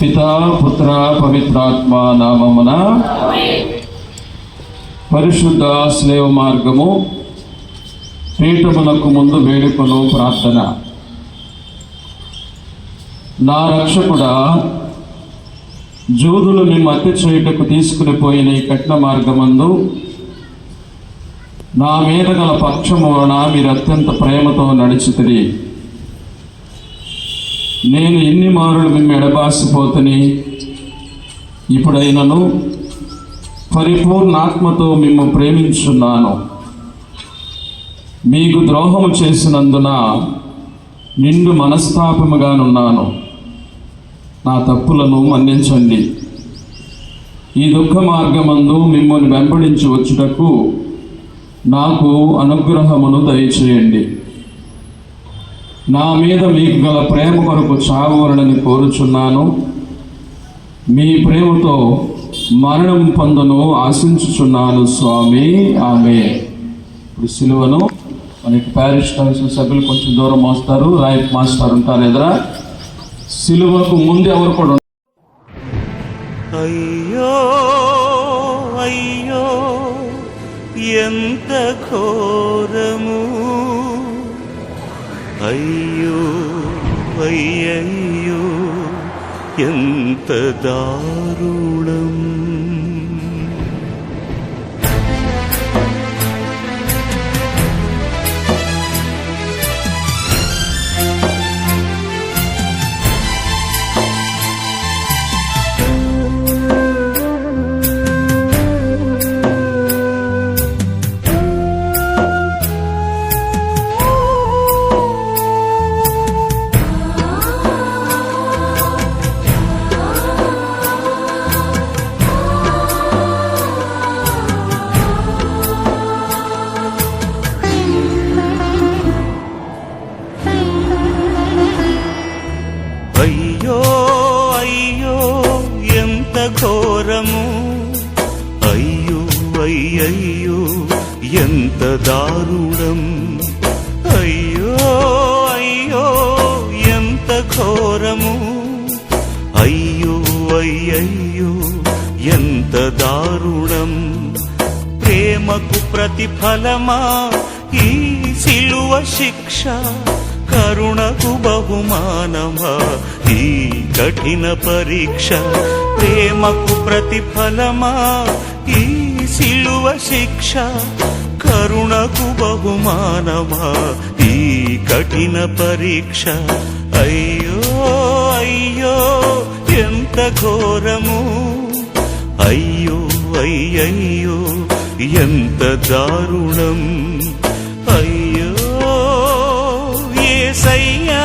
పితా పుత్ర పవిత్రాత్మ నామమున పరిశుద్ధ స్లేవ మార్గము పీఠమునకు ముందు వేడుకలు ప్రార్థన. నా రక్షకుడా, జూదులు మేము హత్య చేయుటకు తీసుకుని పోయిన ఈ కఠిన మార్గమందు నా మీద గల పక్షము వలన మీరు అత్యంత ప్రేమతో నడిచితిరి. నేను ఎన్ని మారులు మేము ఎడబాసిపోతని, ఇప్పుడైనను పరిపూర్ణాత్మతో మిమ్ము ప్రేమించున్నాను. మీకు ద్రోహము చేసినందున నిండు మనస్తాపముగానున్నాను. నా తప్పులను మన్నించండి. ఈ దుఃఖ మార్గమందు మిమ్మల్ని వెంబడించి వచ్చుటకు నాకు అనుగ్రహమును దయచేయండి. నా మీద మీకు గల ప్రేమ కొరకు చావవలనని కోరుచున్నాను. మీ ప్రేమతో మరణం పొందను ఆశించుచున్నాను స్వామి. ఆమె. ఇప్పుడు సిలువను మనకి ప్యారిష్ కౌన్సిల్ సభ్యులు కొంచెం దూరం మోస్తారు, రాయప్ మాస్టర్ ఉంటారు ఎదురా. సిలువకు ముందు ఎవరు కూడా అయ్యో అయ్యో ఎంత ఘోరము, అయ్యో అయ్యయ్యో ఎంత దారుణం. అయ్యో అయ్యో ఎంత ఘోరము, అయ్యో అయ్యయ్యో ఎంత దారుణం. అయ్యో అయ్యో ఎంత ఘోరము, అయ్యో అయ్యయ్యో ఎంత దారుణం. ప్రేమకు ప్రతిఫలమా ఈ సిలువ శిక్ష, కరుణకు బహుమానమా ఈ కఠిన పరీక్ష. ప్రేమకు ప్రతిఫలమా ఈ సిలువ శిక్ష, కరుణకు బహుమానమా ఈ కఠిన పరీక్ష. అయ్యో అయ్యో ఎంత ఘోరము, అయ్యో అయ్యయ్యో ఎంత దారుణం. అయ్యో యేసయ్యా,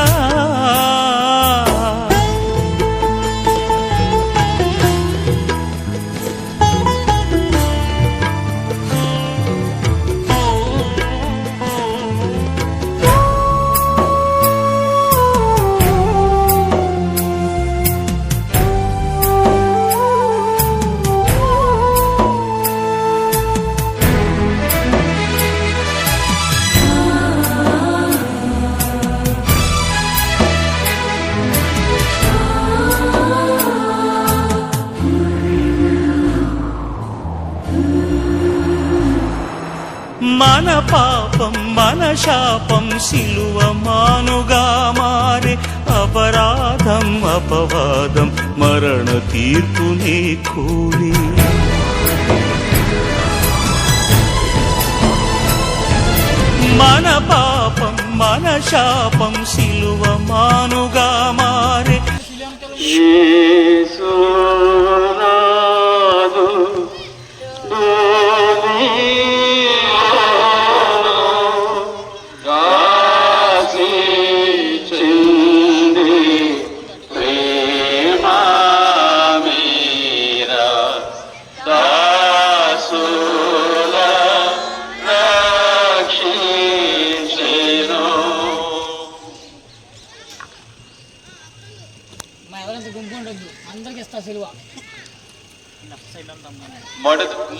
మన పాపం మన శాపం సిలువ మానుగా మారే, అపరాధం అపవాదం మరణ తీర్పునే కూలి. మన పాపం మన శాపం సిలువ మానుగా మారే.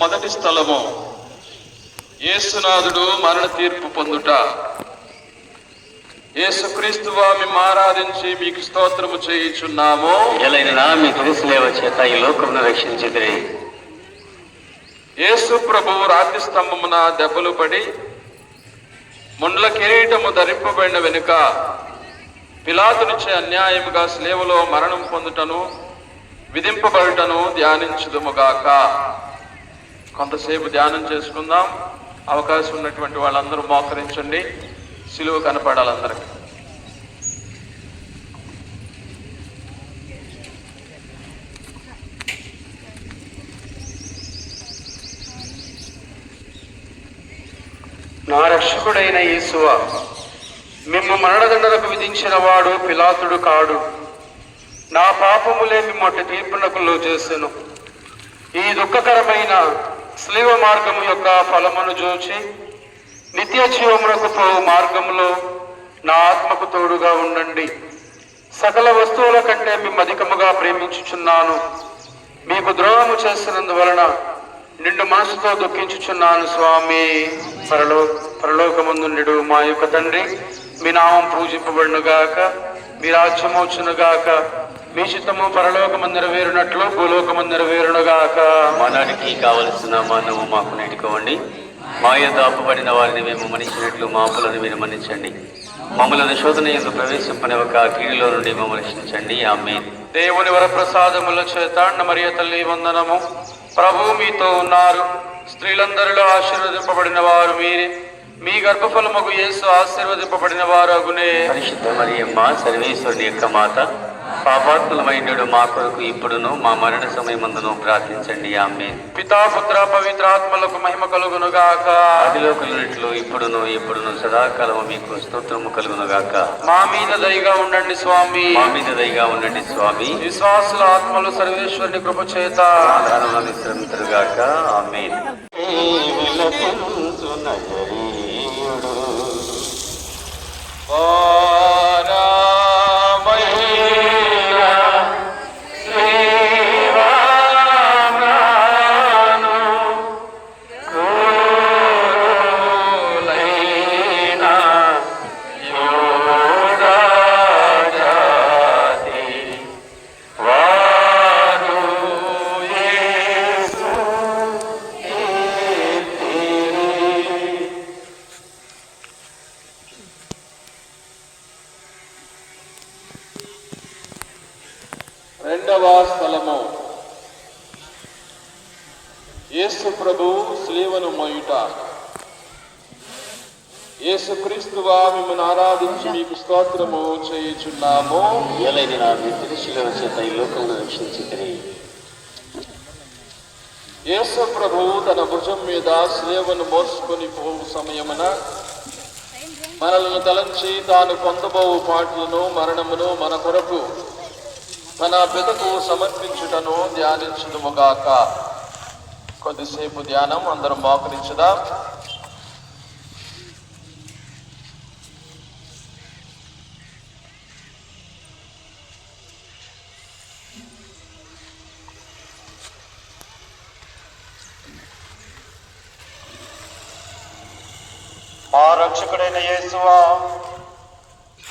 మొదటి స్థలము యేసునాథుడు మరణ తీర్పు పొందుట. యేసుక్రీస్తువా మేము ఆరాధించి మీకు స్తోత్రము చేయుచున్నాము. ఎలైనా మీ తులసిలేవ చేత ఈ లోకమును రక్షించితిరి. యేసు ప్రభువు రాతి స్తంభమున దెబ్బలు పడి ముండ్ల కిరీటము ధరింపబడిన వెనుక పిలాతునిచ్చే అన్యాయముగా స్లేవలో మరణం పొందుటను విధింపబడుటను ధ్యానించుదుముగాక. కొంతసేపు ధ్యానం చేసుకుందాం. అవకాశం ఉన్నటువంటి వాళ్ళందరూ మోకరించండి. సిలువ కనపడాలి అందరికి. నా రక్షకుడైన యేసువా, మిమ్ము మరణదండలకు విధించిన వాడు పిలాతుడు కాడు. నా పాపములే మిమ్మటి తీర్పునకు లోచేసెను. ఈ దుఃఖకరమైన స్లీవ మార్గము యొక్క ఫలమును చూచి నిత్య జీవమునకు పోవు మార్గములో నా ఆత్మకు తోడుగా ఉండండి. సకల వస్తువుల కంటే మిమ్ము అధికముగా ప్రేమించుచున్నాను. మీకు ద్రోహము చేసినందువలన నిండు మనసుతో దుఃఖించుచున్నాను స్వామి. పరలోకమందుండు మా యొక్క తండ్రి, మీ నామం పూజింపబడునుగాక, మీ రాజ్యము వచ్చునుగాక, మీ చిత్తము పరలోకమందు నెరవేరునట్లు భూలోకమందు నెరవేరునుగాక. మానాడికి కావలసిన మానవు మాకు నేర్చుకోండి. మా యొద్ద అప్పుబడిన వారిని మేము మన్నించినట్లు మా అప్పులను మీరు మన్నించండి. మమ్మల్ని శోధన యందు ప్రవేశింపని ఒక కీడులో నుండి మమ్మల్ని రక్షించండి. ఆమేన్. దేవుని వరప్రసాదముల చేత మరియ తల్లి వందనము. ప్రభువు మీతో ఉన్నారు. స్త్రీలందరిలో ఆశీర్వదింపబడిన వారు మీరే. మీ గర్భఫలముకు యేసు ఆశీర్వదింపబడిన వారు అగునే. పరిశుద్ధ మరియమ్మ, సర్వేశ్వరుని యొక్క మాత, పాపాత్ములమైనడు మా కొరకు ఇప్పుడును మా మరణ సమయమందును ప్రార్థించండి. ఆమేన్. పితా పుత్ర పవిత్రాత్మలకు మహిమ కలుగునుగాక. ఆదిలో కలిగినట్లు ఇప్పుడును ఎప్పుడును సదాకాలము మీకు స్తోత్రము కలుగునుగాక. మా మీద దయగా ఉండండి స్వామి. మా మీద దయగా ఉండండి స్వామి. విశ్వాసుల ఆత్మలు సర్వేశ్వరుని కృప చేత ఆధారములను శ్రమింతురుగాక. ఆమేన్. రెండవ స్థలము యేసు ప్రభు స్లీవను మోయుట. యేసుక్రీస్తువా మిమ్మల్ని ఆరాధించి మీకు స్తోత్రము చేయుచున్నాము. ఎలైనా మీ తులసిలేవ చేత ఈ లోకమును రక్షించితిరి. యేసు ప్రభు తన భుజం మీద స్లేవను మోసుకొని పోవు సమయమున మనలను తలంచి తాను పొందబోవు పాటలను మరణమును మన కొరకు తన పెదకు సమర్పించుటను ధ్యానించుదుముగాక. కొద్దిసేపు ధ్యానం. అందరం మోకరించుదాం. మా రక్షకుడైన యేసువా,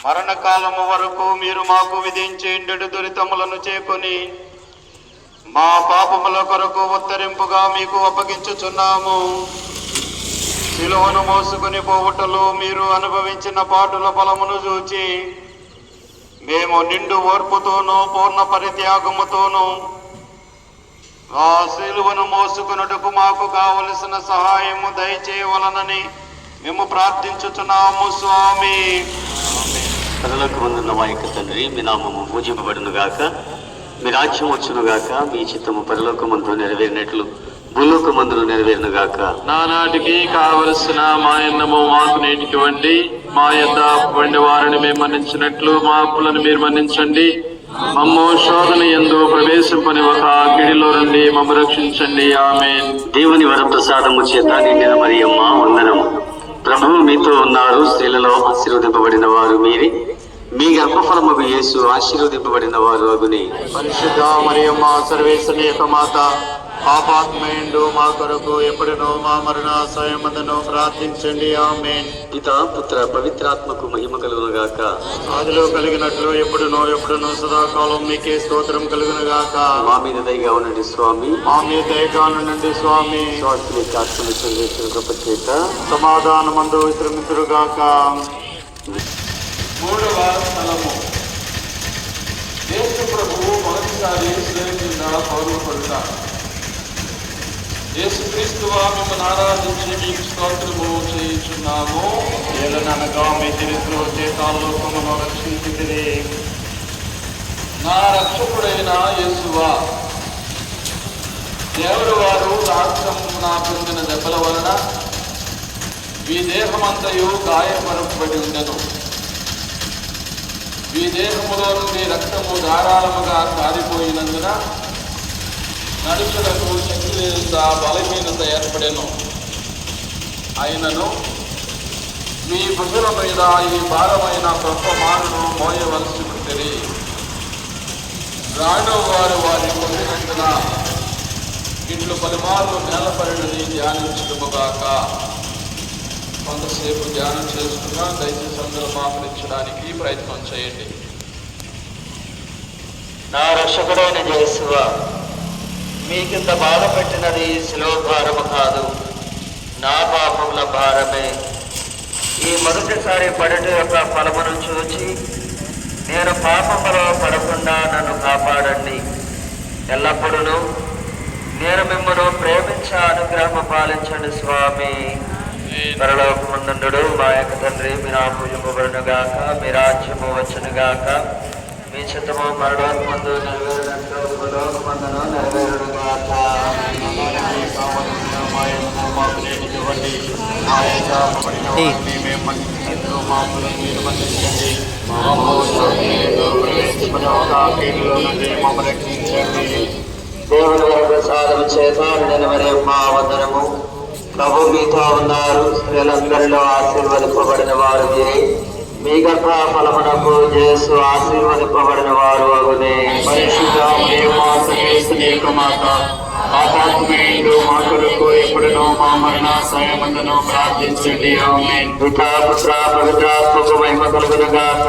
మరణకాలము వరకు మీరు మాకు విధించేండు దురితములను చేకొని మా పాపముల కొరకు ఉత్తరింపుగా మీకు అప్పగించుచున్నాము. సిలువను మోసుకుని పోవుటలో మీరు అనుభవించిన పాటుల ఫలమును చూచి మేము నిండు ఓర్పుతోనూ పూర్ణ పరిత్యాగముతోనూ ఆ సిలువను మోసుకున్నటకు మాకు కావలసిన సహాయము దయచేయవలనని మేము ప్రార్థించుచున్నాము స్వామి. పరలోకమందున్న మా యొక్క తండ్రి, మీ నామము పూజింపబడునుగాక, మీ రాజ్యం వచ్చునుగాక, మీ చిత్తము పరలోకమందు నెరవేరినట్లు భూలోకమందును నెరవేరునుగాక. నానాటికి కావలసిన మా అన్నము మాకు నేటికివ్వండి. మా యొద్ద అప్పుబడిన వారిని మేము మన్నించినట్లు మా అప్పులను మీరు మన్నించండి. మమ్ము శోధన యందు ప్రవేశింపని ఒక కిడిలో నుండి మమ్ము రక్షించండి. ఆమేన్. దేవుని వరప్రసాదము చేత నిండిన మరియమ్మ వందనము. ప్రభువు మీతో ఉన్నారు. స్త్రీలలో ఆశీర్వదింపబడిన వారు మీరే. మీ గర్భఫలముకు యేసు ఆశీర్వదింపబడిన వారు అగుని. పరిశుద్ధ మరియమ్మ, సర్వేశ్వరుని యొక్క మాత, పాపాత్మయండు మా కొరకు ఎప్పుడునో మా మరణ సమయమందును ప్రార్థించండి. ఆమేన్. పితా పుత్ర పవిత్రాత్మకు మహిమ కలుగును గాక. ఆదిలో కలిగినట్లు ఎప్పుడునో సదాకాలం మీకే స్తోత్రం కలుగును గాక. మా మీద దయగా ఉండండి స్వామి. మా మీద దయగా ఉండండి స్వామి. స్వాస్థ్యుని ఆత్మను చెందించిన గొప్ప చేత సమాధానమందు విశ్రమించురు గాక. మూడవ స్థలము యేసు ప్రభువు మొదటిసారి శిలువ కింద పౌరుపడుట. యేసుక్రీస్తువా మిమ్మల్ని ఆరాధించి మీకు స్తోత్రము చేయుచున్నాము. ఏలననగా మీ చరిత్ర చేతాల్లోకమును రక్షించితిరి. నా రక్షకుడైన యేసువా, దేవుడు వారు రాష్ట్రమున పొందిన దెబ్బల వలన ఈ దేహమంతయు గాయపరపబడి ఉండెను. ఈ దేహములో నుండి రక్తము ధారాళముగా కారిపోయినందున నడుచులకు శక్తిలేనంత బలహీనత ఏర్పడెను. అయినను మీ భుజుల మీద ఈ భారమైన గొప్ప మారును మోయవలసి ఉంటుంది. రాను వారు వారిని పొందినందున ఇట్లు పలుమార్లు నేలపడినది ధ్యానించడముగాక. కొంతసేపు ధ్యానం చేసుకున్నా దయచేసి అందరూ మాపరించడానికి ప్రయత్నం చేయండి. నా రక్షకుడైన యేసువా, మీకింత బాధ పెట్టినది శిలువ భారము కాదు, నా పాపముల భారమే. ఈ మొదటిసారి పడట యొక్క ఫలమును చూచి నేను పాపములో పడకుండా నన్ను కాపాడండి. ఎల్లప్పుడూ నేను మిమ్మల్ని ప్రేమించ అనుగ్రహం పాలించండి స్వామి. పరలోకమందుండు మా యొక్క తండ్రి, మీ నా పూజింపబడును గాక. మీ రాజ్యము వచ్చును గాక. మీ చిత్తము పరలోకమందు నెరవేరినట్లు భూలోకమందును నెరవేరును గాక. మాకు నేటికివ్వండి. మా యజమానులైన వారిని మేము మన్నించినట్లు మా అప్పులను మీరు మన్నించండి. మమ్మల్ని శోధనలో ప్రవేశింపనివ్వక కీడులో నుండి మమ్మల్ని రక్షించండి. దేవుని వారి ప్రసాదము చేత నిలవరే మా వందనము. ప్రభు మీతో ఉన్నారు. స్త్రీలందరిలో ఆశీర్వదింపబడిన వారు మీరే. మీ గర్భ ఫలమునకు యేసు ఆశీర్వదింపబడిన వారు అగునే. పరిశుద్ధ మరియు మా సర్వేశ్వరి యొక్క మాత, పాపాత్మయందు మా కొరకు ఎప్పుడునో మా మరణ సమయమందును ప్రార్థించండి. ఆమేన్. పితా పుత్ర పవిత్రాత్మకు మహిమ కలుగును గాక.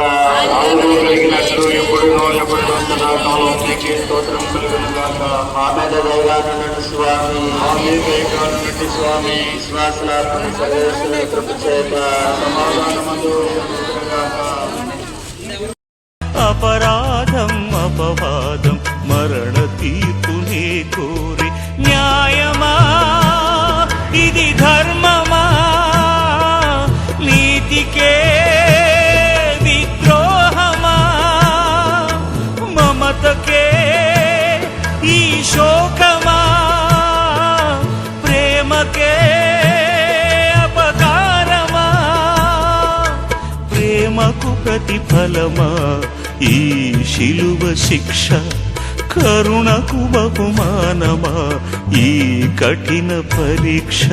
ఆదిలో కలిగినట్లు ఎప్పుడునో సదాకాలం మీకే స్తోత్రం కలుగును గాక. మా మీద దయగా నుండి స్వామి. మా మీద దయగా ఉండండి స్వామి. విశ్వాసులాత్మ సర్వేశ్వరుని కృప చేత సమాధానమందు విశ్రమించురు గాక. అపరాధం అపవాదం మరణ తీర్పునే కోరి న్యాయమా ఇది ధర్మమా, నీతికే విద్రోహమా, మమతకే ఈ శోకమా, ప్రేమకే అపకారమా, ప్రేమకు ప్రతిఫలమా ఈ శిలువ శిక్ష, కరుణకు బహుమానమా ఈ కఠిన పరీక్ష.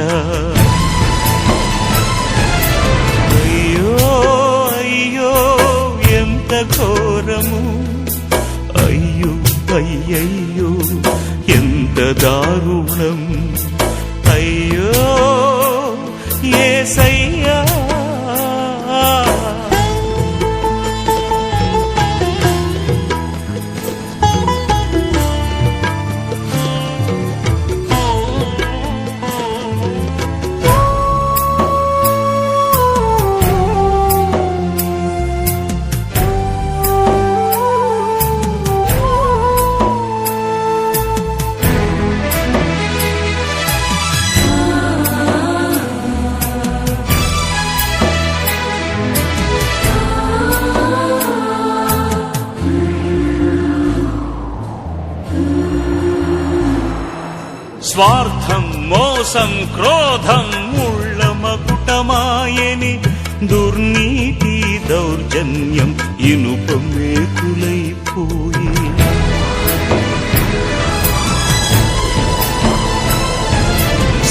అయ్యో అయ్యో ఎంత ఘోరము, అయ్యో అయ్యయ్యో ఎంత దారుణం, అయ్యో యేసయ్యా. స్వార్థం మోసం క్రోధం ముళ్ళ మకుటమాయని, దుర్నీతి దౌర్జన్యం ఇనుప మేకులైపోయి.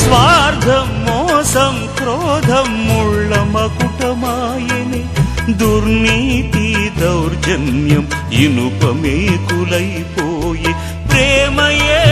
స్వార్థం మోసం క్రోధం ముళ్ళ మకుటమాయని, దుర్నీతి దౌర్జన్యం ఇనుప మేకులైపోయి. ప్రేమయే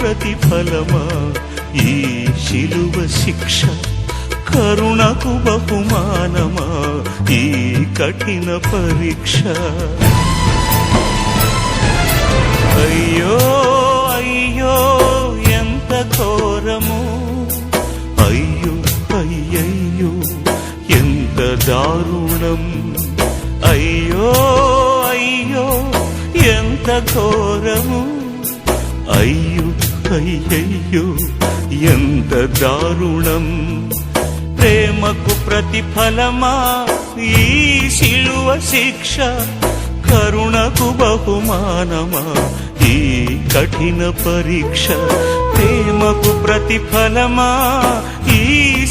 ప్రతిఫలమా ఈ శిలువ శిక్ష, కరుణకు బహుమానమా ఈ కఠిన పరీక్ష. అయ్యో అయ్యో ఎంత ఘోరము, అయ్యో అయ్యయ్యో ఎంత దారుణం, అయ్యో అయ్యో ఎంత ఘోరము, అయ్యో అయ్యయ్యో ఎంత దారుణం. ప్రేమకు ప్రతిఫలమా ఈ శిలువ శిక్ష, కరుణకు బహుమానమా ఈ కఠిన పరీక్ష. ప్రేమకు ప్రతిఫలమా ఈ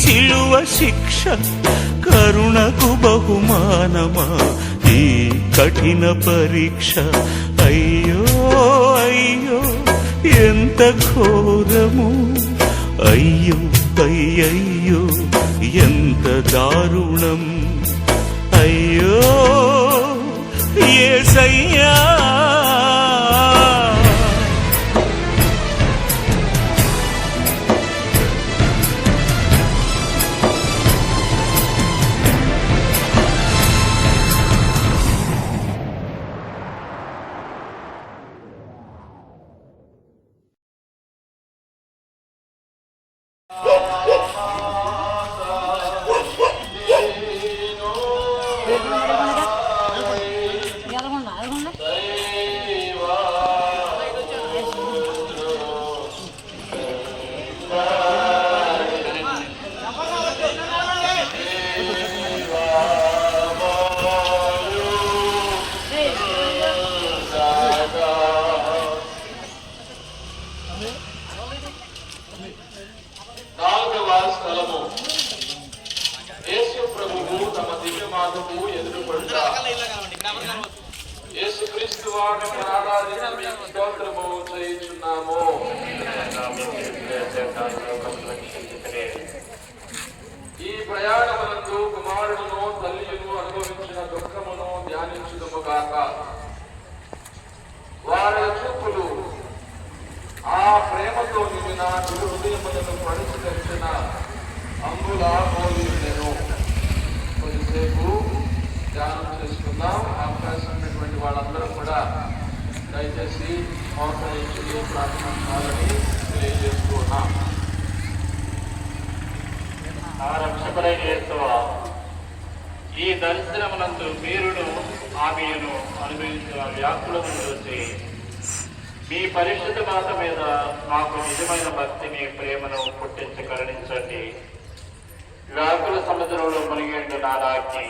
శిలువ శిక్ష, కరుణకు బహుమానమా ఈ కఠిన పరీక్ష. అయ్యో అయ్యో ఎంత ఘోరము, అయ్యో అయ్యయ్యో ఎంత దారుణం, అయ్యో యేసయ్యా. నాలుగవ స్థలము, యేసు ప్రభువు తమ దివ్యమాతకు ఎదురుపడుట. యేసుక్రీస్తు వారిని ఆరాధించి స్తోత్రము చేయుచున్నాము. ఈ ప్రయాణమునందు కుమారుడును తల్లియును అనుభవించిన దుఃఖమును ధ్యానించుదుము గాక. వారి చూపులు ఆ ప్రేమతో నిండిన హృదయములను పరిశీలించిన అంగుల పోలిను. కొద్దిసేపు ధ్యానం చేసుకుందాం. అవకాశం ఉన్నటువంటి వాళ్ళందరూ కూడా దయచేసి మోసరించి ప్రార్థించాలని తెలియజేస్తున్నాం. ఆ రక్షకుడైన యేసువా, ఈ దర్శనమునందు మీరును ఆమెను అనుభవించిన వ్యాకులను చూసి మీ పరిశుద్ధ మాత మీద మాకు నిజమైన భక్తిని, ప్రేమను పుట్టించి కరుణించండి. వ్యాకుల సముద్రంలో మునిగేండు నానాకి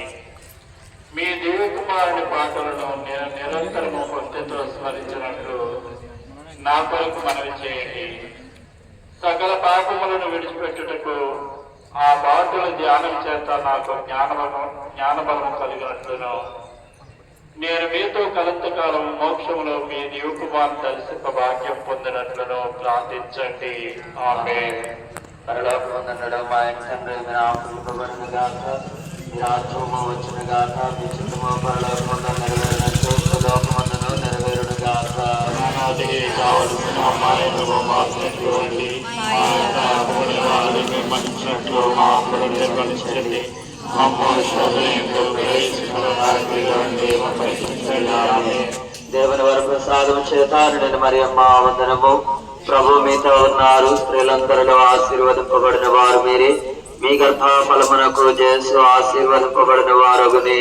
మీ దేవకుమారుని పాటలను నేను నిరంతరము భక్తితో స్మరించినట్లు నా కొరకు మనవి చేయండి. సకల పాపములను విడిచిపెట్టుటకు ఆ పాటల ధ్యానం చేత నాకు జ్ఞానబలము కలిగినట్లును, నేను మీతో కలంతకాలం మోక్షములో మీ దివ్యకుమారుని దర్శింప భాగ్యం పొందినట్లును ప్రార్థించండి. ఆమేన్. పరలోకమందున్న మా తండ్రి, మీరు ఆశీర్వదింపబడును గాక. మీ రాజ్యము వచ్చును గాక. మీ చిత్తము పరలోకమందు నెరవేరినట్టు భూలోకమందును నెరవేరును గాక. నానాటికి కావలసిన అమ్మాయిలను మాట్లాడుకోండి. వారిని మన్నించినట్లు మా అప్పులు నిర్వహించండి. దేవుని వర ప్రసాదం చేత నిండిన మరియమ్మ వందనము. ప్రభు మీతో ఉన్నారు, స్త్రీలందరిలో ఆశీర్వదింపబడిన వారు మీరే. మీ గర్భ ఫలమునకు యేసు ఆశీర్వదింపబడిన వారగునే.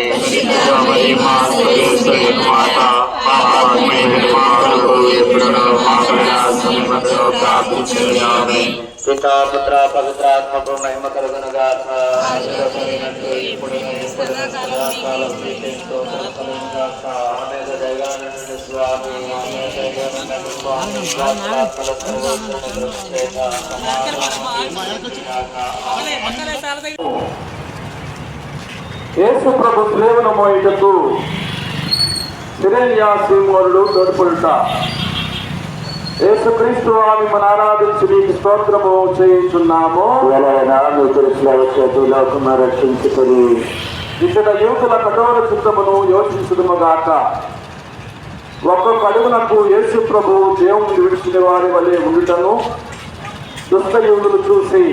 పితా పుత్ర పవిత్రాత్మకు మహిమ కలుగును గాక. యేసు ప్రభు సేవను మోయుటకు సిరేనియా సీమోనులు తోడ్పడుట. యేసుక్రీస్తు ఆమె మన ఆరాధించి నీకు స్తోత్రము చేయుచున్నాము. మీ దృష్టిలో లోకము రక్షించుకొని ఇతర యువకుల కఠోర చిత్తమును యోచించుదుముగాక. ఒక్కొక్క అడుగునకు యేసు ప్రభువు దేవుని విడిచిన వారి వలె ఉండుటను దుష్టయుగులు చూసి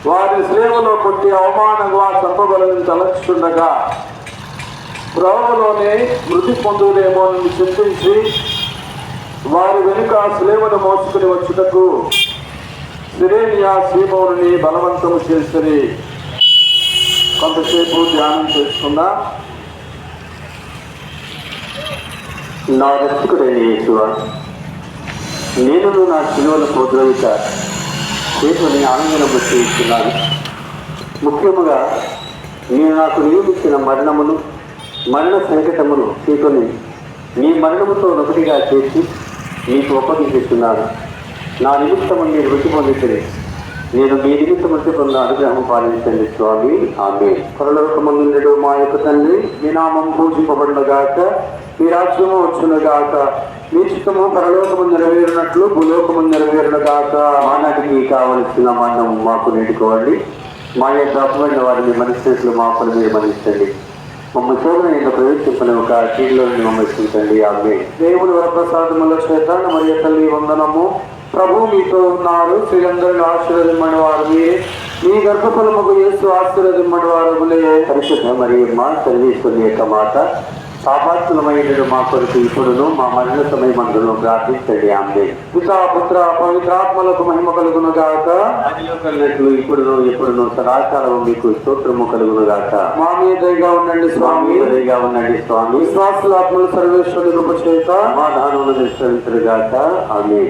వారి సేవలో కొట్టి అవమానంగా చంపబలని తలచుండగా త్రోవలోనే మృతి పొందులేమో అని చింతించి వారి వెనుక శ్లేవను మోసుకుని వచ్చుటకు సిరేనియా సీమోనుని బలవంతము చేసి కొంతసేపు ధ్యానం చేసుకుందాం. నా రక్షకుడైన యేసువా, నేను నా శిలువను ప్రోద్రవిత చేతుని ఆనందం బట్టి ఇస్తున్నాను. ముఖ్యముగా నేను నాకు నియమించిన మరణ సంకటమును చేతుని నీ మరణముతో ఒకటిగా చేసి నీకు ఒప్పగించుతున్నాను. నా నిమిత్తము మీరు రుచి పొందితే నేను మీ నిమిత్తం వచ్చి పొందిన అనుగ్రహం పాలించండి స్వామి. ఆమె పరలోకమందుండెడు మా యొక్క తండ్రి, మీ నామం పూజింపబడునుగాక, మీ రాజ్యము వచ్చునుగాక, మీ చిత్తము పరలోకము నెరవేరినట్లు భూలోకము నెరవేరునుగాక. మానాటికి కావలసిన మన్నం మాకు నేర్చుకోండి. మా యొక్క అప్పమైన వారిని మనిషినట్లు మా పని మీరు మన్నించండి. మమ్మల్ని శోధన ఎంత ప్రవేశించిన ఒక కీడులో మమ్మల్ని ఆమె. దేవుని వరప్రసాదముల చేత మరియు తల్లి వందనము. ప్రభు మీతో ఉన్నారు, స్త్రీలందరిలో ఆశీర్వదింపని వారు మీరే, మీ గర్భఫలముకు యేసు ఆశీర్వదింపని వారు. పరిశుద్ధ మరియు మా సర్వేశ్వరుని యొక్క మాట పాపాత్ములమైన మా కొరకు ఇప్పుడును మా మరణ సమయమందును ప్రార్థించండి. ఆమె. పితా పుత్ర పవిత్రాత్మలకు మహిమ కలుగును గాక. అదిలో కలిగినట్లు ఇప్పుడును ఎప్పుడును సదాచారం మీకు స్తోత్రము కలుగును గాక. మా మీద దయగా ఉండండి స్వామి, దయగా ఉండండి స్వామి. విశ్వాసుల ఆత్మలు సర్వేశ్వరుని కృప చేత సమాధానమును నిశ్చయించును గాక. ఆమె.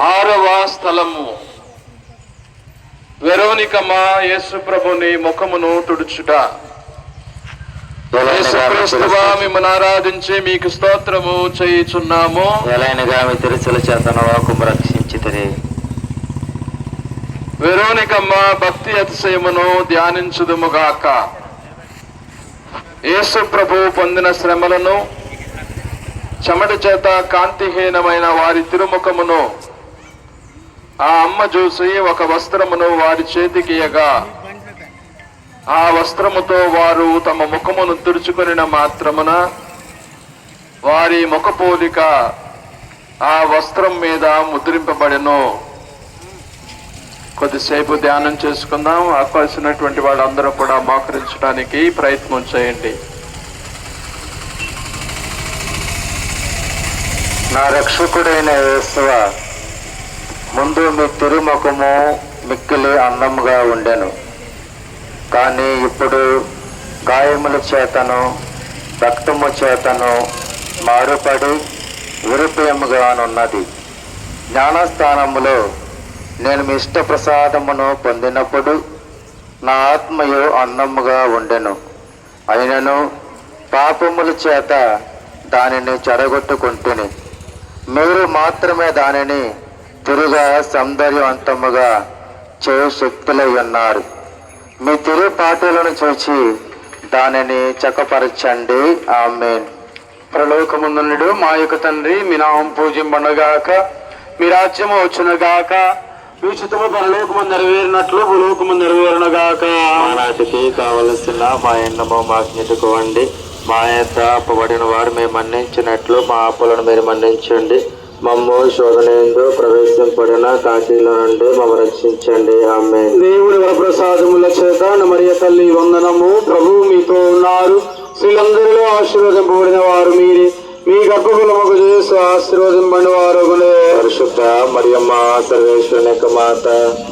ఆరవ స్థలము. వెరోనికమ్మ యేసు ప్రభుని ముఖమును తుడుచుట. యేసుక్రీస్తువా మిమ్మల్ని ఆరాధించి మీకు స్తోత్రము చేయుచున్నాము. ఎలైనగా మీ తిరుచుల చేతన వాకుము రక్షించితిరి. వెరోనికమ్మ భక్తి అతిశయమును ధ్యానించుదుముగాక. యేసు ప్రభు పొందిన శ్రమలను, చెమట చేత కాంతిహీనమైన వారి తిరుముఖమును ఆ అమ్మ చూసి ఒక వస్త్రమును వారి చేతికి ఇయ్యగా, ఆ వస్త్రముతో వారు తమ ముఖమును తుడుచుకొనిన మాత్రమున వారి ముఖపోలిక ఆ వస్త్రం మీద ముద్రింపబడెను. కొద్దిసేపు ధ్యానం చేసుకుందాం. ఆకర్షినటువంటి వాళ్ళందరూ కూడా మోకరించడానికి ప్రయత్నం చేయండి. నా రక్షకుడైన యేసువా, ముందు మీ తిరుముఖము మిక్కిలి అందముగా ఉండెను. కానీ ఇప్పుడు గాయముల చేతను రక్తము చేతను మారుపడి విరుపయముగానున్నది. జ్ఞానస్థానములో నేను మీ ఇష్ట ప్రసాదమును పొందినప్పుడు నా ఆత్మయు అందముగా ఉండెను. అయినను పాపముల చేత దానిని చెడగొట్టుకుంటుని మీరు మాత్రమే దానిని తిరుగా సౌందర్యవంతముగా చేయు శక్తులై ఉన్నారు. మీ తిరుపాటులను చూచి దానిని చక్కపరచండి. ఆమేన్. పరలోకమందునుడు మా యొక్క తండ్రి, మీ నామం పూజింపబడుగాక, మీ రాజ్యము వచ్చునుగాక, మీ చిత్తము పరలోకము నెరవేరినట్లు భూలోకము నెరవేరునుగాక. నాటికి కావలసిన మా ఎన్నమో మాకు నెట్టుకోండి. మా యొక్క అప్పబడిన వారు మేము మన్నించినట్లు మా అప్పులను మీరు మన్నించండి. మమ్ము శోధనయందు ప్రవేశింపడిన కాశీలో నుండి మమ్మల్ని రక్షించండి. ఆమేన్. దేవుడి వరప్రసాదముల చేత మరియ తల్లి వందనము. ప్రభువు మీతో ఉన్నారు. స్త్రీలందరిలో ఆశీర్వదింపబడిన వారు మీరే. మీ గర్భఫలముకు చేసి ఆశీర్వదింపబడిన వారు. పరిశుద్ధ మరియమ్మ సర్వేశ్వరుని యొక్క మాత,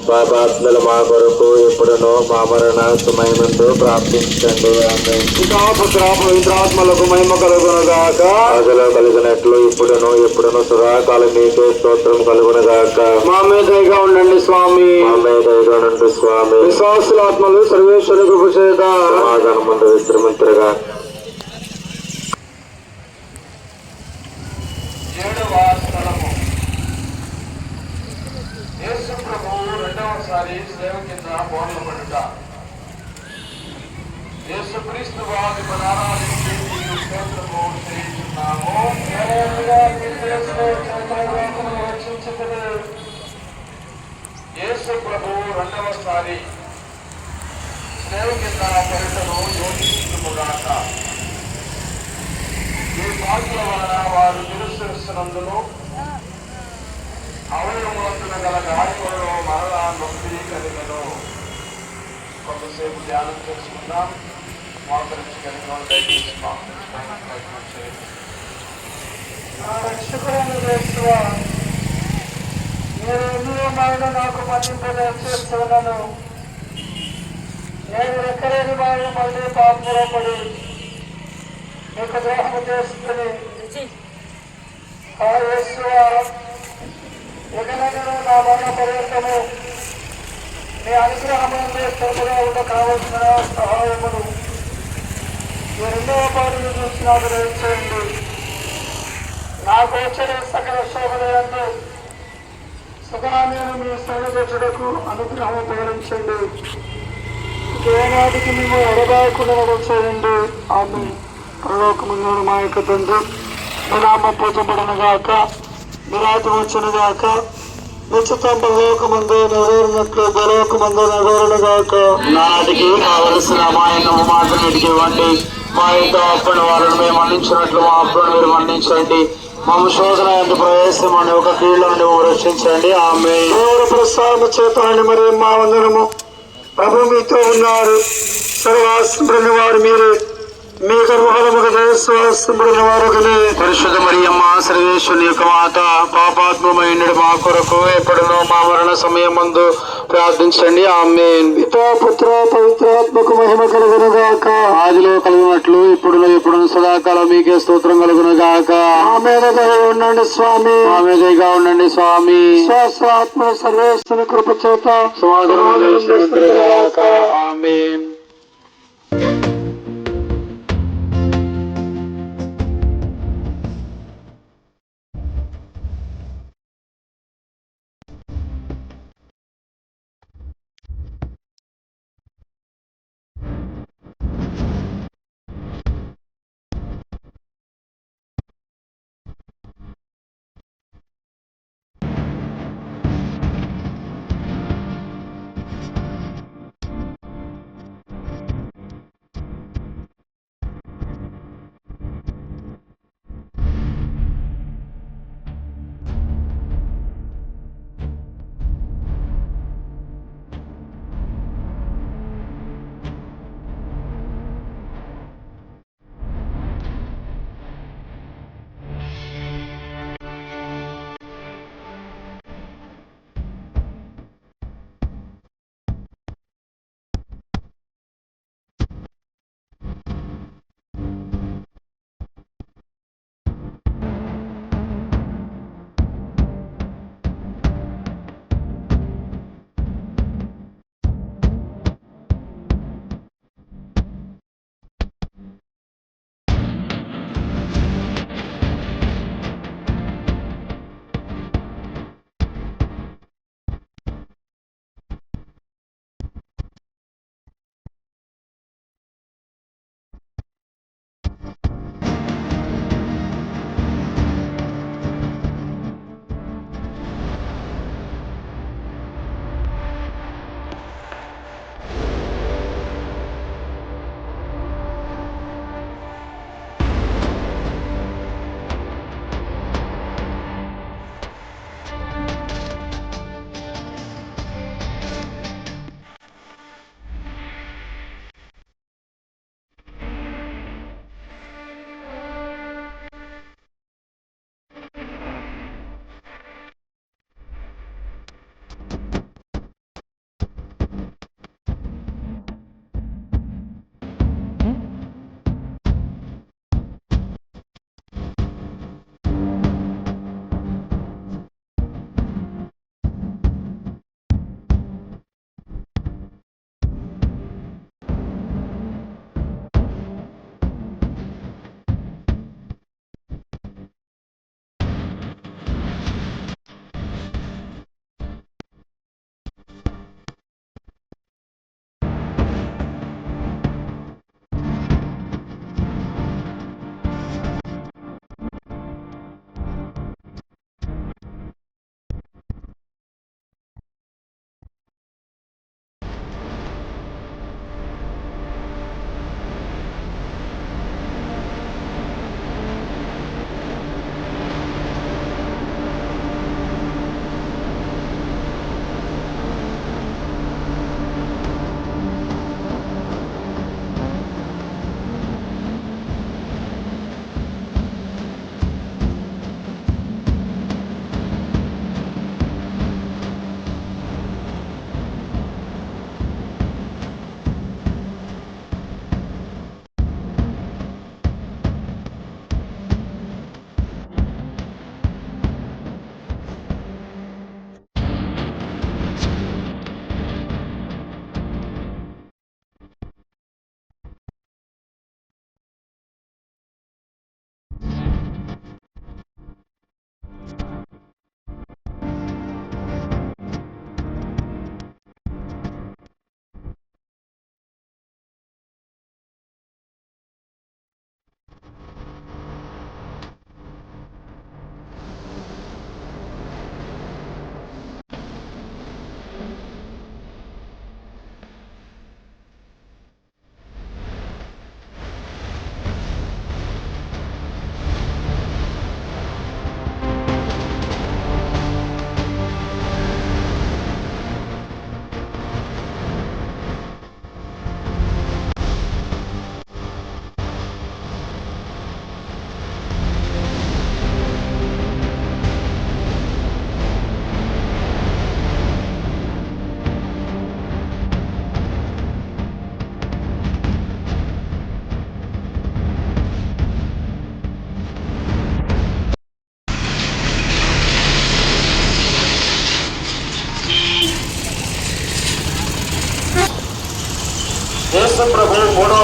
పాపాత్మల మా కొరకు ఎప్పుడునో మా మరణ సమయమందు ప్రార్థించండి. ఆమేన్. పితా పుత్ర పవిత్రాత్మలకు మహిమ కలుగునుగాక. ఆదిలో కలిగినట్లు ఇప్పుడును ఎప్పుడును సదాకాలం మీకే స్తోత్రం కలుగునుగాక. మా మీద దయగా ఉండండి స్వామి. మా మీద దయగా ఉండండి స్వామి. విశ్వాసుల ఆత్మలు సర్వేశ్వరుని కృప చేత సమాధానం ముందు విశ్రమించరుగా. ఏడవ స్థలము. యేసు ప్రభు రెండవసారి సేవ కింద బోర్లపడుట. యేసుక్రీస్తు వారి ఆరాధించి మీకు స్తోత్రము చేయుచున్నాము. యేసు ప్రభు రెండవసారి సేవ కింద పరుటను యోచిస్తుముగాక. ఈ పాటల వలన వారు నిరుసరిస్తున్నందును అవయవములందున గల గాయములను మరలా నొప్పి కలిగను. కొంతసేపు ధ్యానం చేసుకుందాం. మోకరించగలిగిన దయచేసి మోకరించడానికి ప్రయత్నం చేయండి. రక్షకుడైన యేసువా, నేను ఎన్నో మాయలు నాకు మన్నింపజేస్తున్నాను. నేను ఎక్కలేని వాడు మళ్ళీ పాపంలో పడి మీకు ద్రోహం చేస్తుంది. ఆ యేసువా, ఎగనగను నా మరణ పర్యంతము మీ అనుగ్రహమునందు స్థిరముగా ఉండ కావలసిన సహాయమును ఈ రెండవ పాటలు చూసి నాకు దయచేయండి. నాకు వచ్చిన సకల శోభనందు సుఖాన్ని మీ సన్నిధించుటకు అనుగ్రహం తోడించండి. ఏనాటికి మేము ఎడబాయకుండా చేయండి. ఆమె పరలోకములో మా యొక్క తండ్రి, మీ నామం పూజపడనుగాక, మీ రాజ్యం వచ్చునుగాక, మీ చిత్తం పరలోకమందు నెరవేరినట్లు భూలోకమందు నెరవేరునుగాక. నాటికి కావలసిన మా ఎన్నమో మాకు నేటికి ఇవ్వండి. మా యొక్క అప్పుల వారిని మేము మన్నించినట్లు మా అప్పులను మీరు మన్నించండి. మమ్మ శోధన ఎంత ప్రవేశమని ఒక కీళ్ళ నుండి రక్షించండి. ఆమె దేవుడు ప్రసాదము చేత మరి మా వందనము. ప్రభు మీతో ఉన్నారు. సర్వాసింపడిన వారు మీరే. మీ గర్భఫలముగా యేసుపడిన వారు పరిశుద్ధ మరియమ్మ సర్వేశ్వరుని యొక్క మాత పాపాత్మైన మా కొరకు ఎప్పుడునో మా మరణ సమయం ముందు ప్రార్థించండి. ఆమేన్. పితా పుత్ర పవిత్రాత్మకు మహిమ కలుగును గాక. ఆదిలో కలిగినట్లు ఇప్పుడు ఎప్పుడు సదాకాలం మీకే స్తోత్రం కలుగును గాక. మా మీద దయ ఉండండి స్వామి. మా మీదగా ఉండండి స్వామి. విశ్వాసాత్మ సర్వేశ్వరుని కృప చేత ఆమేన్.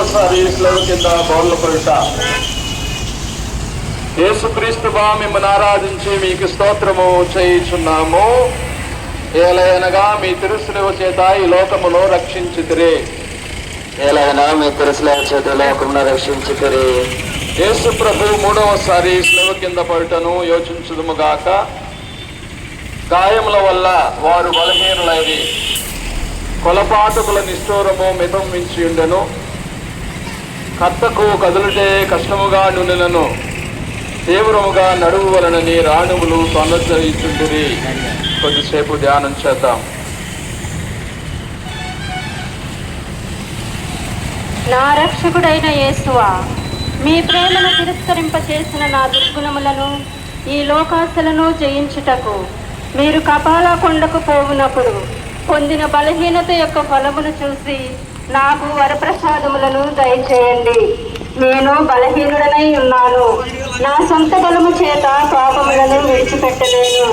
మూడవసారి శిలువ కింద బోర్ల పడుట. యేసుక్రీస్తు మిమ్మల్ని ఆరాధించి మీకు స్తోత్రము చేయుచున్నాము. ఏలయనగా మీ తిరుశిలువ చేత ఈ లోకములో రక్షించితిరే. ఏలైనా మీ తిరుసల చేత లోకమును రక్షించుకురి. యేసు ప్రభు మూడవసారి శిలువ కింద పడుటను యోచించుదుముగాక. గాయముల వల్ల వారు బలహీనులైరి, కొలపాతకుల నిష్ఠూరము మితం మించి ఉండెను. కర్తకు కదులుటే కష్టముగా నుండినను తీవ్రముగా నడువు వలనని రాణువులు తొందరచుండిరి. కొద్దిసేపు ధ్యానం చేద్దాం. నా రక్షకుడైన యేసువా, మీ ప్రేమను తిరస్కరింపచేసిన నా దుర్గుణములను ఈ లోకాశలను జయించుటకు మీరు కపాల కొండకు పోవునప్పుడు పొందిన బలహీనత యొక్క ఫలమును చూసి నాకు వరప్రసాదములను దయచేయండి. నేను బలహీనుడనై ఉన్నాను. నా సొంత బలము చేత పాపములను విడిచిపెట్టలేను.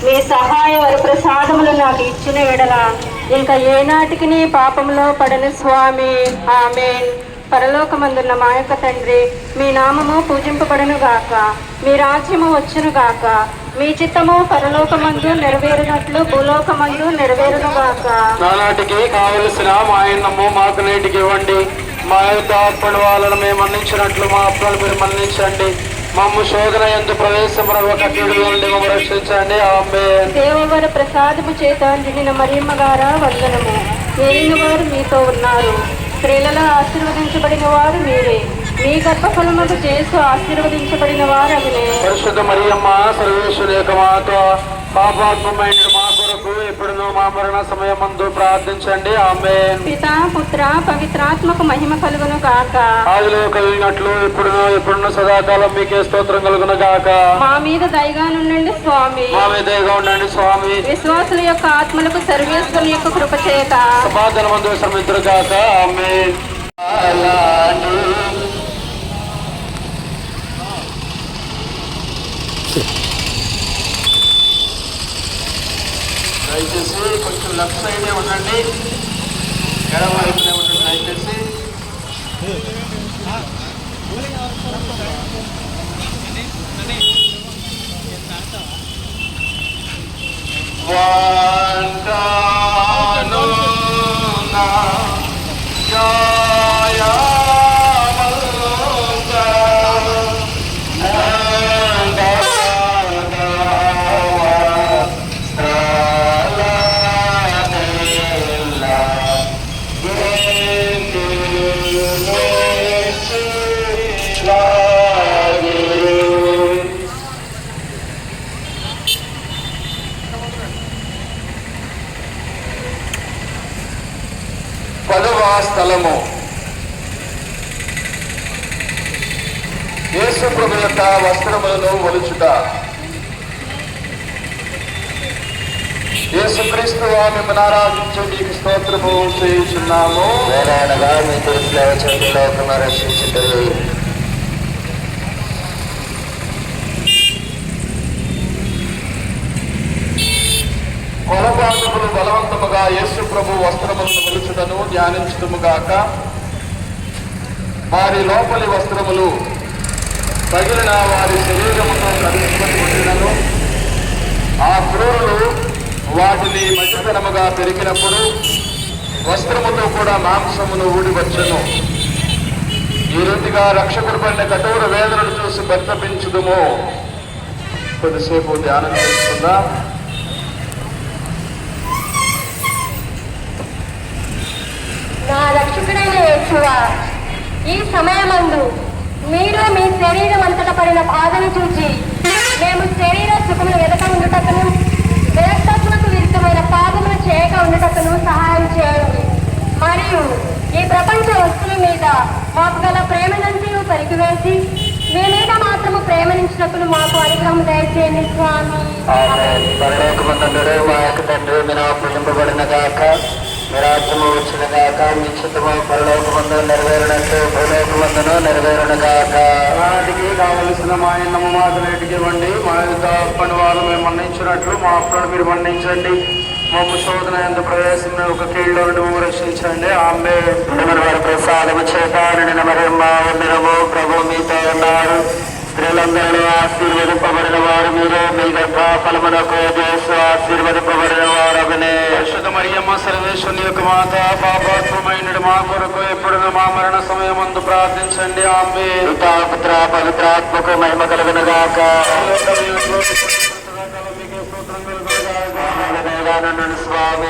మీ సహాయ వరప్రసాదములు నాకు ఇచ్చిన ఎడల ఇంకా ఏనాటికి నీ పాపంలో పడని స్వామి. ఆమేన్. పరలోకమందున్న మా యొక్క తండ్రి, మీ నామము పూజింపబడును గాక. మీ రాజ్యము వచ్చును గాక. మీ చిత్తము పరలోకమందు నెరవేరినట్లు భూలోకమందు నెరవేరును గాక. నానాటికి కావలసిన మా అన్నము మాకు నేటికి ఇవ్వండి. మా యొక్క అప్పటి వాళ్ళను మేము మన్నించినట్లు మా అప్పులను మీరు మన్నించండి. మమ్ము శోధన యందు ప్రవేశమున కీడు నుండి మమ్ము రక్షించండి. ఆమేన్. దేవవర ప్రసాదము చేత నిండిన మరియమ్మ గారా వందనము. ఏలిన వారు మీతో ఉన్నారు. స్త్రీలలో ఆశీర్వదించబడిన వారు మీరే. మీ గర్భఫలముకు చేసు ఆశీర్వదించబడిన వారు అవినే. పరిశుద్ధ మరియమ్మ సర్వేశ్వరి యొక్క మాత, పాపాత్మైన మా కొరకు ఎప్పుడునూ మా మరణ సమయమందు ప్రార్థించండి. ఆమేన్. పితా పుత్ర పవిత్రాత్మకు మహిమ కలుగును గాక. ఆదిలో కలిగినట్లు ఎప్పుడును సదాకాలం మీకే స్తోత్రం కలుగును గాక. మా మీద దయగా నుండండి స్వామి. మా మీద దయగా ఉండండి స్వామి. విశ్వాసుల యొక్క ఆత్మలకు సర్వేశ్వరుని యొక్క కృప చేత సమాధానమందు శ్రమించును గాక. ఆమేన్. దయచేసి కొంచెం లెఫ్ట్ సైడే ఉండండి, ఎడమ వైపునే ఉండండి దయచేసి. వాంటాను నా స్థలము యేసు ప్రభు యొక్క వస్త్రములను ఒలుచుట. యేసుక్రీస్తు మిమ్మల్ని ఆరాధించి మీకు స్తోత్రము చేయుచున్నాము. వేలైనగా మీ తిరుసల చేత లోకమును రక్షించుకురి. కొలపాతకులు బలవంతముగా యేసు ప్రభు వస్త్రములను ఒలుచుటను ధ్యానించుదుముగాక. వారి లోపలి వస్త్రములు తగిలిన వారి శరీరముతో కలిసిపడి ఉండినను ఆ క్రూరులు వాటిని మధ్యతనముగా పెరిగినప్పుడు వస్త్రముతో కూడా మాంసమును ఊడివచ్చును. ఈ రీతిగా రక్షకుడు పడిన కఠోర వేదనను చూసి పరితపించుదుము. కొద్దిసేపు ధ్యానం చేసుకుందాం. నా రక్షకుడైన యేసువా, ఈ సమయమందు మీరు మీ శరీరం అంతటా పడిన బాధను చూచి మేము శరీర సుఖమును వెదక ఉండుటకును విరక్తత్వకు విరుద్ధమైన పాపములు చేయక ఉండుటకును సహాయం చేయండి. మరియు ఈ ప్రపంచ వస్తువుల మీద మాకు గల ప్రేమనంతయు పరికివేసి మీ మీద మాత్రము ప్రేమనించినప్పుడు మాకు అనుగ్రహం దయచేయండి స్వామి. పరలోకమందుండు మా యొక్క తండ్రి, మీ నామము పూజింపబడును గాక. మీ రాజ్యము వచ్చిన గాక, మీ చిత్తము పరలోకమందు నెరవేరినట్టు భూలోకమందును నెరవేరును గాక. నాటికి కావలసిన మా అన్నము మాకు నేటికి ఇవ్వండి. మా యొక్క అప్పని వాళ్ళు మేము మన్నించినట్లు మా అప్పులను మీరు మన్నించండి. మమ్మ శోధన ఎంత ప్రవేశం ఒక కీళ్ళలో నుండి మమ్మ రక్షించండి. ఆమె వారి ప్రసాదము చేత నిండిన మరియమ్మ వందనము. ప్రభు మీతో ఉన్నారు, స్త్రీలందరిలో ఆశీర్వదింపబడిన వారు మీరే, మీ గర్భ ఫలమునకు యేసు ఆశీర్వదింపబడిన వారు అగునే. పరిశుద్ధ మరియమ్మ సర్వేశ్వరుని యొక్క మాత, పాపాత్మైన మా కొరకు ఎప్పుడు మా మరణ సమయమందు ప్రార్థించండి. ఆమె పితా పుత్ర పవిత్రాత్మకు మహిమ కలుగును గాక. స్వామి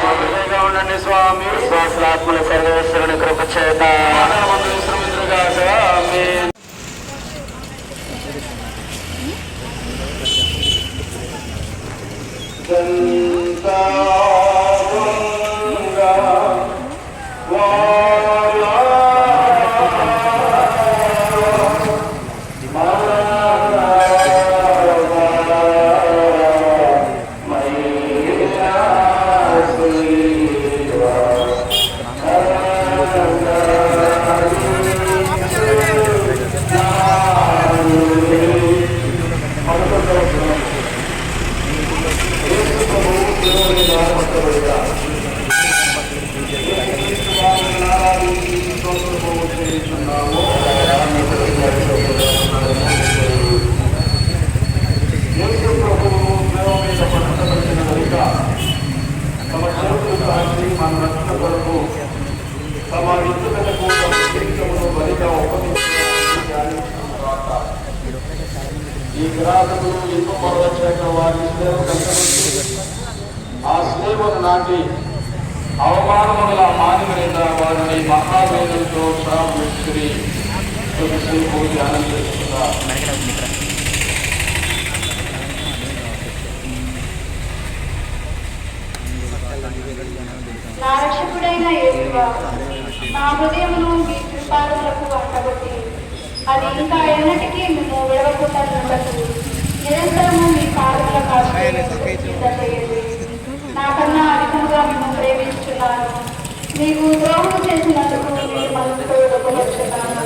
ఉండండి స్వామి. విశ్వాసులాత్మల సర్వేశ్వరుని కృప చేత ఆమె ఈ గ్రాహకులు ఇంకొక వారి ఆ స్నేహను నాటి అవమానముల మానవులైన వారిని మహావేదంతో శ్రామించి కొద్దిసేపు ధ్యానం చేస్తున్నారు. నా రక్షకుడైన యేసువా, నా హృదయమును మీ కృపాలకు అంటబట్టి అది ఇంకా ఎన్నటికీ మేము విడవకుండా ఉండదు. నిరంతరము మీ పాదముల కాచేయండి. నాకన్నా అధికంగా మేము ప్రేమించున్నాను. మీకు ద్రోహం చేసినందుకు మీరు మనసుతో ఉపలక్షిస్తున్నాను.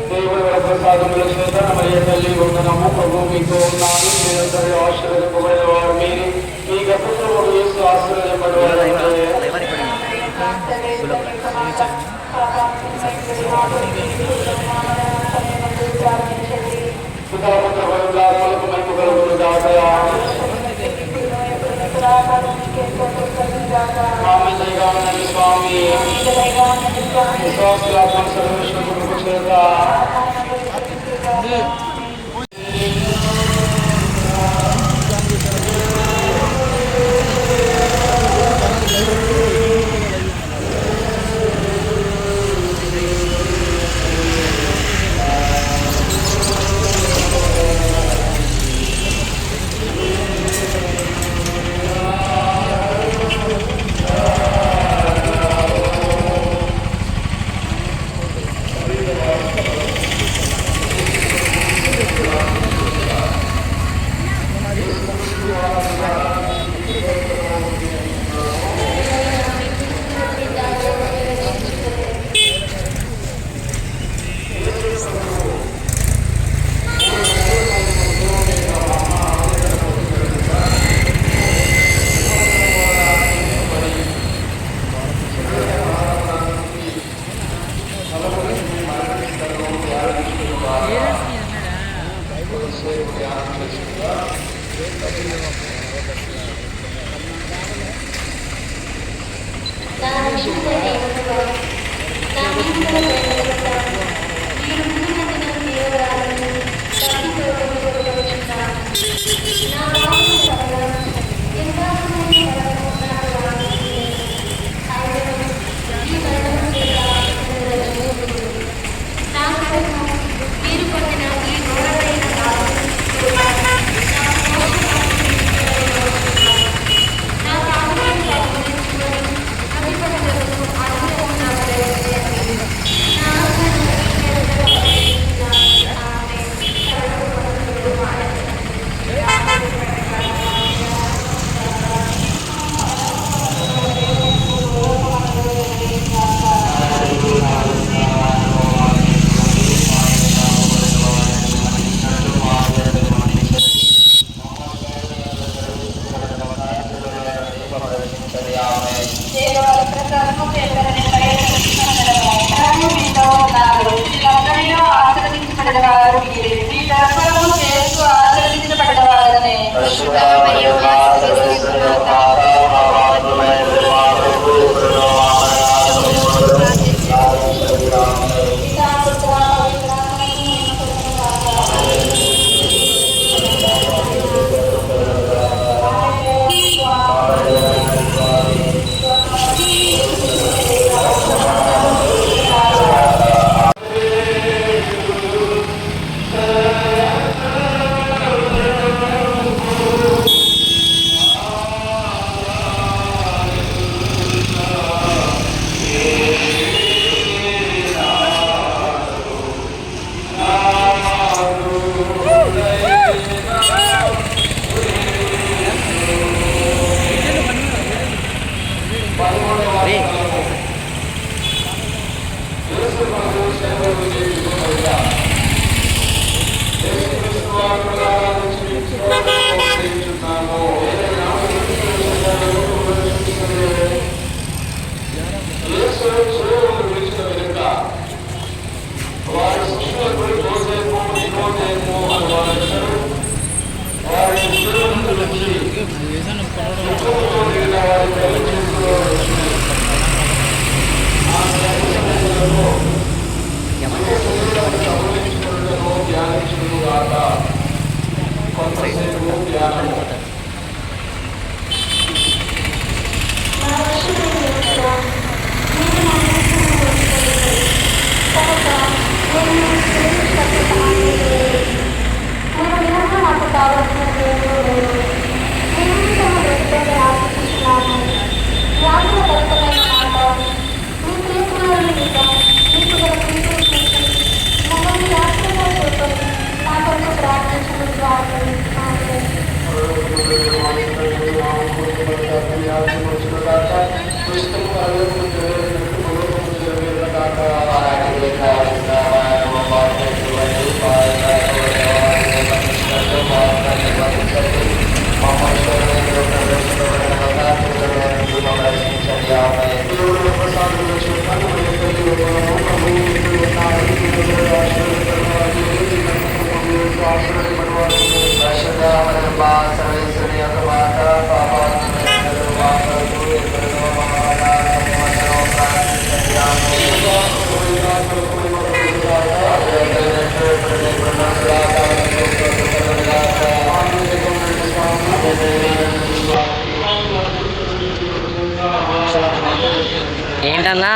దేవుడి ప్రసాదముల చేత మరియ తల్లి వందనము. ప్రభు మీతో ఉన్నాను, మీరందరూ ఆశీర్వదింపబడిన వారు మీరు, మీ గర్భంలో యేసు ఆశీర్వదింపబడిన వారు. సుధాపుత్ర పరులకు మైపు కలుగును గాక. ఆమె దయగా ఉండండి స్వామి. విశ్వాసులాత్మ సర్వేశ్వరుని కృప చేత మీరు పొందిన ఈ ఘోరమైన ఆశీర్వదించండి. ఆమేన్. పరిశుద్ధ మరియ సర్వేశ్వరుని మాత, మా పాపులమైన మా కొరకు ఇప్పుడును మా మరణాసమయములో ప్రార్థించండి. ఆమేన్. ఏంటన్నా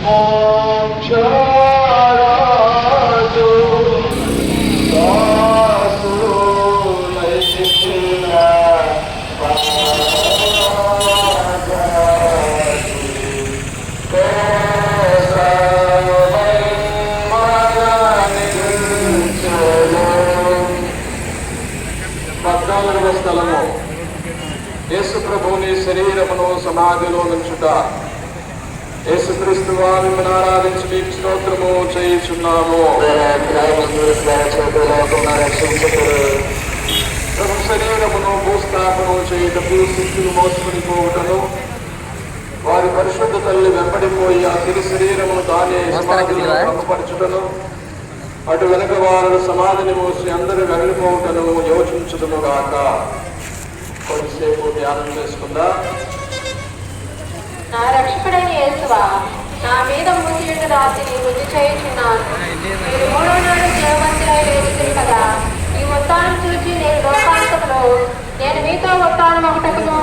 మోక్షరాజు దాసులైన స్థలము యేసు ప్రభువుని శరీరమును సమాధిలో నుంచుట. యేసుక్రీస్తు వారిని మిమ్మల్ని ఆరాధించి మీకు స్తోత్రము చేయుచున్నాము. ప్రభు శరీరమును భూస్థాపనం చేయుటకు శిష్యులు మోసుకుని పోవుటను, వారి పరిశుద్ధ తల్లి వెంబడిపోయి ఆ తిరి శరీరమును దాని సమాధిలో భంగపరచుటను, అటు వెనక వారు సమాధిని మోసి అందరూ వెళ్ళిపోవటను యోచించుదును గాక. కొద్దిసేపు ధ్యానం చేసుకుందా. నా రక్షకుడైన యేసువా, నా మీద మూసియున్న రాత్రిని వృద్ధి చేయుచున్నాను. మీరు మూడో నాడు జీవవంతులై లేచుదురు కదా. ఈ ఉత్థానం చూసి నేను లోకాంతములో నేను మీతో ఉత్థానం ఒకటకును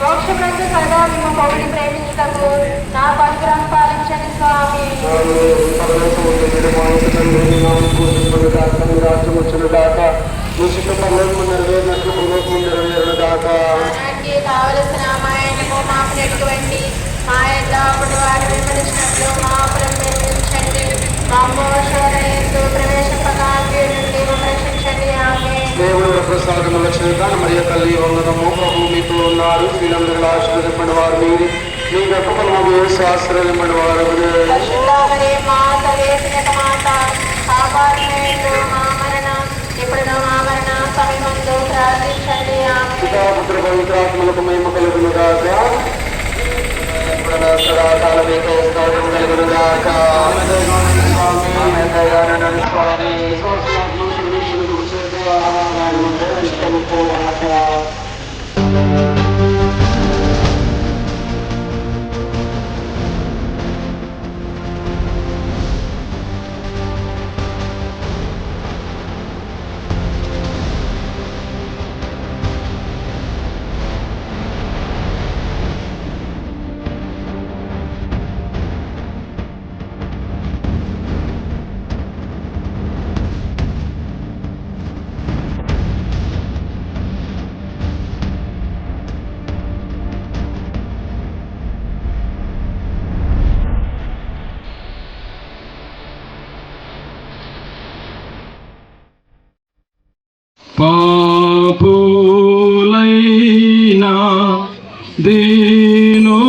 మోక్షమందు సదా మేము పౌరుని ప్రేమించుటకు నాకు అనుగ్రహం పాలించండి స్వామి. కావలసిన మాయనము మాకు నెట్టుకోండి. మా యొక్క అప్పుడు వారు విమర్శించినట్లు మా అప్పులను నిర్మించండి. మా మోక్షంలో ప్రవేశపడాలి నుండి విమర్శించండి. ఆమేన్. దేవుని ప్రసాదముల చేత మరియ తల్లి వందనము. ప్రభు మీతో ఉన్నారు. స్త్రీలందరిలో ఆశీర్వదింపబడిన వారు మీరు. మీ గర్భఫలము యేసు ఆశీర్వదింపబడిన వారు. పరిశుద్ధ మరియ మాత, వేసిన మాత, కాపాడిన మా మరణం ఇప్పుడు మా మరణ సమయమందు ప్రార్థించండి. ఆమేన్. పితా పుత్ర పవిత్రాత్మలకు మహిమ కలుగును గాక. సదాకాలమేక స్తోత్రం కలుగును గాక. పాపులైనా దీనులారా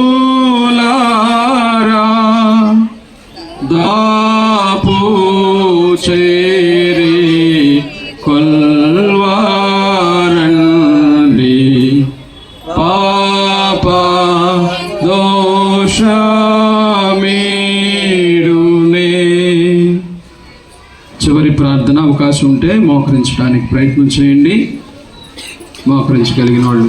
దాపు చేరి కొల్వారండి పాప దోషమీడునే. చివరి ప్రార్థన అవకాశం ఉంటే మోకరించడానికి ప్రయత్నం చేయండి. మోకరించగలిగిన వాళ్ళు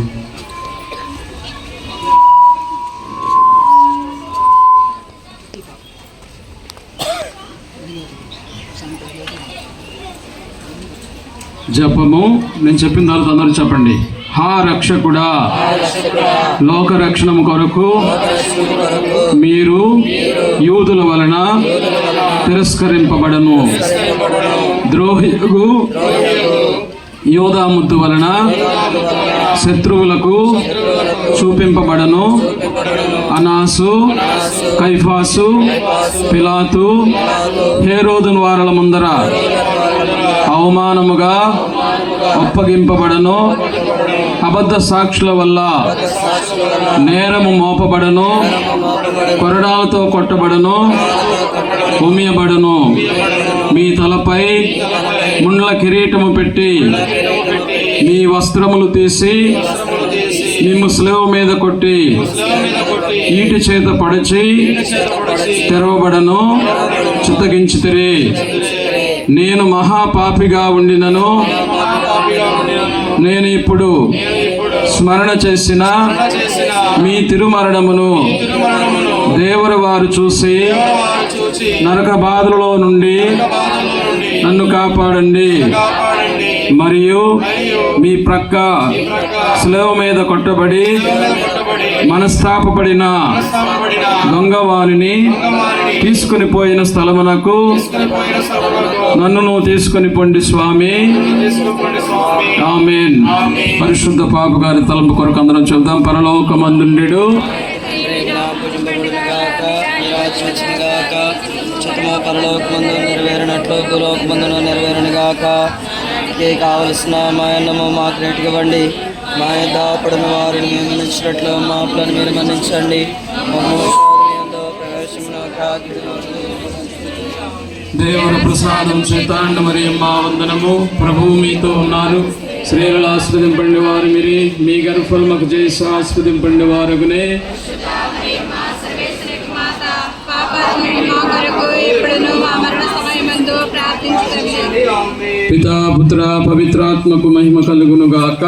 జపము. నేను చెప్పిన తర్వాత అందరూ చెప్పండి. హా రక్షకుడా, లోక రక్షణము కొరకు మీరు యూదుల వలన తిరస్కరింపబడను, ద్రోహికు యోధాముద్దు వలన శత్రువులకు చూపింపబడను. అనాసు, కైఫాసు, పిలాతు, హేరోదును వారల ముందర అవమానముగా ఒప్పగింపబడను. అబద్ధ సాక్షుల వల్ల నేరము మోపబడను. కొరడాలతో కొట్టబడను, ఉమియబడను. మీ తలపై ముండ్ల కిరీటము పెట్టి మీ వస్త్రములు తీసి మిమ్ము శిలువ మీద కొట్టి ఈటి చేత పడిచి తెరవబడను. చిత్తగించితిరి. నేను మహాపాపిగా ఉండినను నేను ఇప్పుడు స్మరణ చేసిన మీ తిరుమరణమును దేవుని వారు చూసి నరక బాధలలో నుండి నన్ను కాపాడండి. మరియు మీ ప్రక్క శిలువ మీద కొట్టబడి మనస్తాపపడిన దొంగవాణిని తీసుకుని పోయిన స్థలమునకు నన్ను నువ్వు తీసుకుని పొండి స్వామి. ఆమేన్. పరిశుద్ధ పాప గారి తలంపు కొరకు అందరం చెబుదాం. పరలోకమందుండెడు చిత్తము పరలోకమందు నెరవేరినట్లు భూలోకమందును నెరవేరునుగాక. ఇదే కావలసిన మా అన్నము మాకు నేటికివ్వండి. మా యొద్ద పడిన వారిని మేము మన్నించినట్లు మా అప్పులను మీరు మన్నించండి. దేవుని ప్రసాదం చేతాండ మరియమ్మ వందనము. ప్రభువు మీతో ఉన్నారు. స్త్రీలలో ఆస్వాదింపండి వారు మీరే, మీ గర్భఫలముకు చేసి ఆస్వాదింపండి వారునే. పితా పుత్ర పవిత్రాత్మకు మహిమ కలుగును గాక.